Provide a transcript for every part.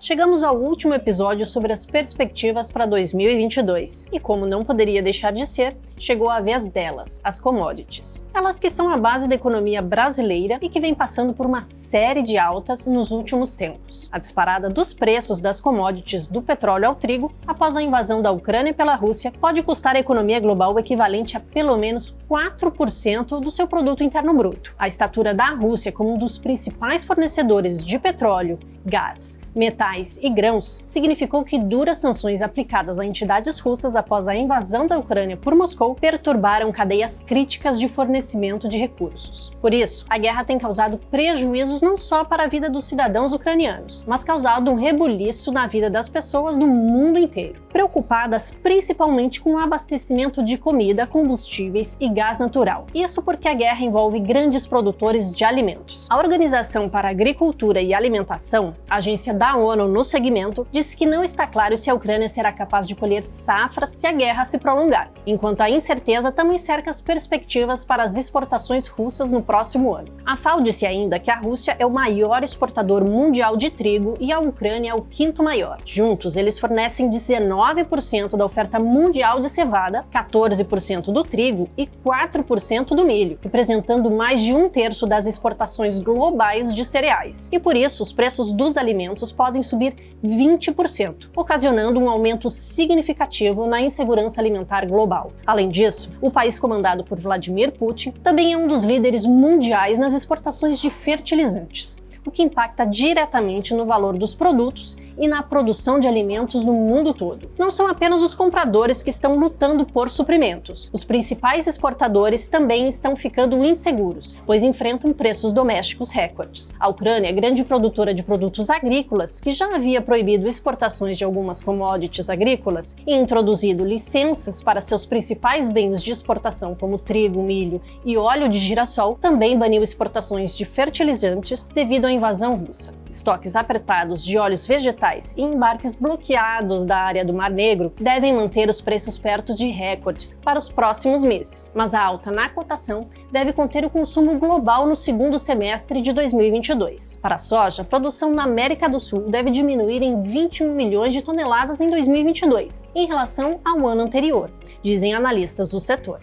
Chegamos ao último episódio sobre as perspectivas para 2022. E como não poderia deixar de ser, chegou a vez delas, as commodities. Elas que são a base da economia brasileira e que vem passando por uma série de altas nos últimos tempos. A disparada dos preços das commodities do petróleo ao trigo, após a invasão da Ucrânia pela Rússia, pode custar à economia global o equivalente a pelo menos 4% do seu produto interno bruto. A estatura da Rússia como um dos principais fornecedores de petróleo, gás, metais e grãos significou que duras sanções aplicadas a entidades russas após a invasão da Ucrânia por Moscou perturbaram cadeias críticas de fornecimento de recursos. Por isso, a guerra tem causado prejuízos não só para a vida dos cidadãos ucranianos, mas causado um rebuliço na vida das pessoas do mundo inteiro, preocupadas principalmente com o abastecimento de comida, combustíveis e gás natural. Isso porque a guerra envolve grandes produtores de alimentos. A Organização para a Agricultura e Alimentação, a agência da ONU no segmento, disse que não está claro se a Ucrânia será capaz de colher safras se a guerra se prolongar, enquanto a incerteza também cerca as perspectivas para as exportações russas no próximo ano. A FAO disse ainda que a Rússia é o maior exportador mundial de trigo e a Ucrânia é o quinto maior. Juntos, eles fornecem 19% da oferta mundial de cevada, 14% do trigo e 4% do milho, representando mais de 1/3 das exportações globais de cereais. E por isso, os preços dos alimentos podem subir 20%, ocasionando um aumento significativo na insegurança alimentar global. Além disso, o país comandado por Vladimir Putin também é um dos líderes mundiais nas exportações de fertilizantes, o que impacta diretamente no valor dos produtos e na produção de alimentos no mundo todo. Não são apenas os compradores que estão lutando por suprimentos. Os principais exportadores também estão ficando inseguros, pois enfrentam preços domésticos recordes. A Ucrânia é grande produtora de produtos agrícolas, que já havia proibido exportações de algumas commodities agrícolas e introduzido licenças para seus principais bens de exportação, como trigo, milho e óleo de girassol, também baniu exportações de fertilizantes devido à invasão russa. Estoques apertados de óleos vegetais e embarques bloqueados da área do Mar Negro devem manter os preços perto de recordes para os próximos meses, mas a alta na cotação deve conter o consumo global no segundo semestre de 2022. Para a soja, a produção na América do Sul deve diminuir em 21 milhões de toneladas em 2022, em relação ao ano anterior, dizem analistas do setor.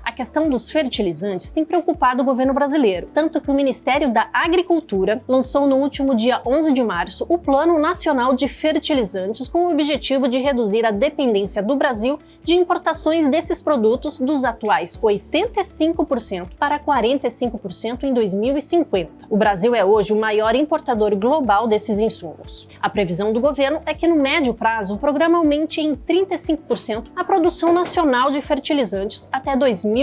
A questão dos fertilizantes tem preocupado o governo brasileiro, tanto que o Ministério da Agricultura lançou no último dia 11 de março o Plano Nacional de Fertilizantes com o objetivo de reduzir a dependência do Brasil de importações desses produtos dos atuais 85% para 45% em 2050. O Brasil é hoje o maior importador global desses insumos. A previsão do governo é que no médio prazo o programa aumente em 35% a produção nacional de fertilizantes até 2025,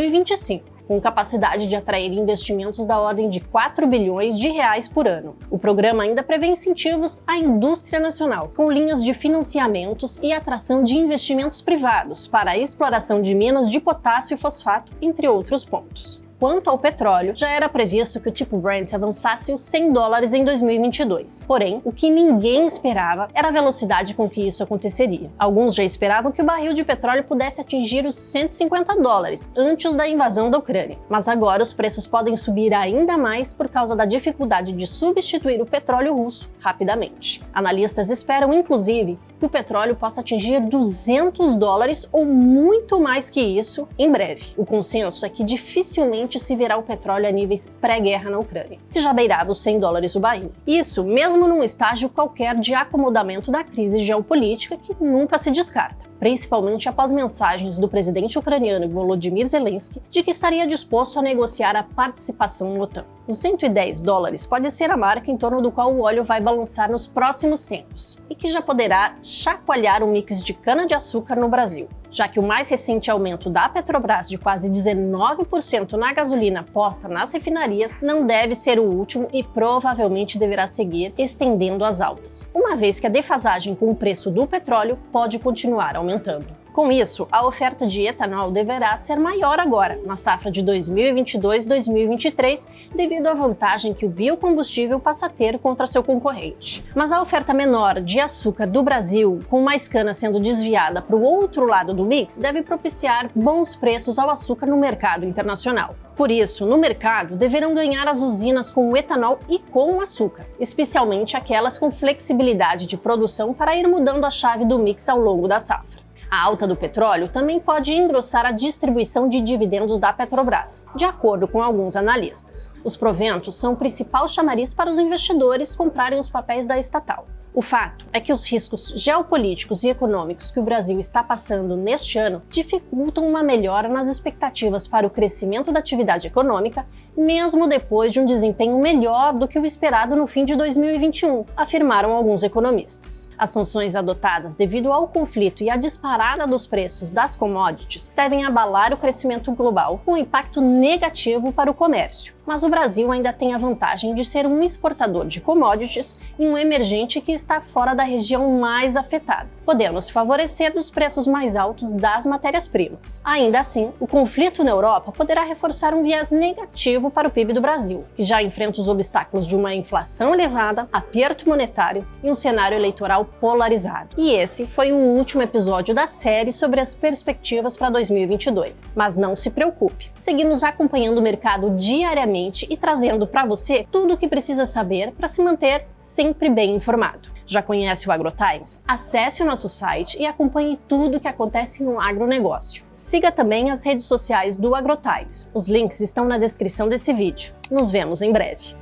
com capacidade de atrair investimentos da ordem de 4 bilhões de reais por ano. O programa ainda prevê incentivos à indústria nacional, com linhas de financiamentos e atração de investimentos privados para a exploração de minas de potássio e fosfato, entre outros pontos. Quanto ao petróleo, já era previsto que o tipo Brent avançasse os $100 em 2022. Porém, o que ninguém esperava era a velocidade com que isso aconteceria. Alguns já esperavam que o barril de petróleo pudesse atingir os $150 antes da invasão da Ucrânia. Mas agora os preços podem subir ainda mais por causa da dificuldade de substituir o petróleo russo rapidamente. Analistas esperam, inclusive, que o petróleo possa atingir $200 ou muito mais que isso em breve. O consenso é que dificilmente se verá o petróleo a níveis pré-guerra na Ucrânia, que já beirava os $100 o barril. Isso mesmo num estágio qualquer de acomodamento da crise geopolítica que nunca se descarta, principalmente após mensagens do presidente ucraniano Volodymyr Zelensky de que estaria disposto a negociar a participação na OTAN. Os $110 pode ser a marca em torno do qual o óleo vai balançar nos próximos tempos, e que já poderá chacoalhar o mix de cana-de-açúcar no Brasil, já que o mais recente aumento da Petrobras de quase 19% na gasolina posta nas refinarias não deve ser o último e provavelmente deverá seguir estendendo as altas, uma vez que a defasagem com o preço do petróleo pode continuar aumentando. Com isso, a oferta de etanol deverá ser maior agora, na safra de 2022-2023, devido à vantagem que o biocombustível passa a ter contra seu concorrente. Mas a oferta menor de açúcar do Brasil, com mais cana sendo desviada para o outro lado do mix, deve propiciar bons preços ao açúcar no mercado internacional. Por isso, no mercado, deverão ganhar as usinas com o etanol e com o açúcar, especialmente aquelas com flexibilidade de produção para ir mudando a chave do mix ao longo da safra. A alta do petróleo também pode engrossar a distribuição de dividendos da Petrobras, de acordo com alguns analistas. Os proventos são o principal chamariz para os investidores comprarem os papéis da estatal. O fato é que os riscos geopolíticos e econômicos que o Brasil está passando neste ano dificultam uma melhora nas expectativas para o crescimento da atividade econômica, mesmo depois de um desempenho melhor do que o esperado no fim de 2021, afirmaram alguns economistas. As sanções adotadas devido ao conflito e à disparada dos preços das commodities devem abalar o crescimento global, com impacto negativo para o comércio. Mas o Brasil ainda tem a vantagem de ser um exportador de commodities e um emergente que está fora da região mais afetada, podendo se favorecer dos preços mais altos das matérias-primas. Ainda assim, o conflito na Europa poderá reforçar um viés negativo para o PIB do Brasil, que já enfrenta os obstáculos de uma inflação elevada, aperto monetário e um cenário eleitoral polarizado. E esse foi o último episódio da série sobre as perspectivas para 2022. Mas não se preocupe, seguimos acompanhando o mercado diariamente e trazendo para você tudo o que precisa saber para se manter sempre bem informado. Já conhece o AgroTimes? Acesse o nosso site e acompanhe tudo o que acontece no agronegócio. Siga também as redes sociais do AgroTimes. Os links estão na descrição desse vídeo. Nos vemos em breve.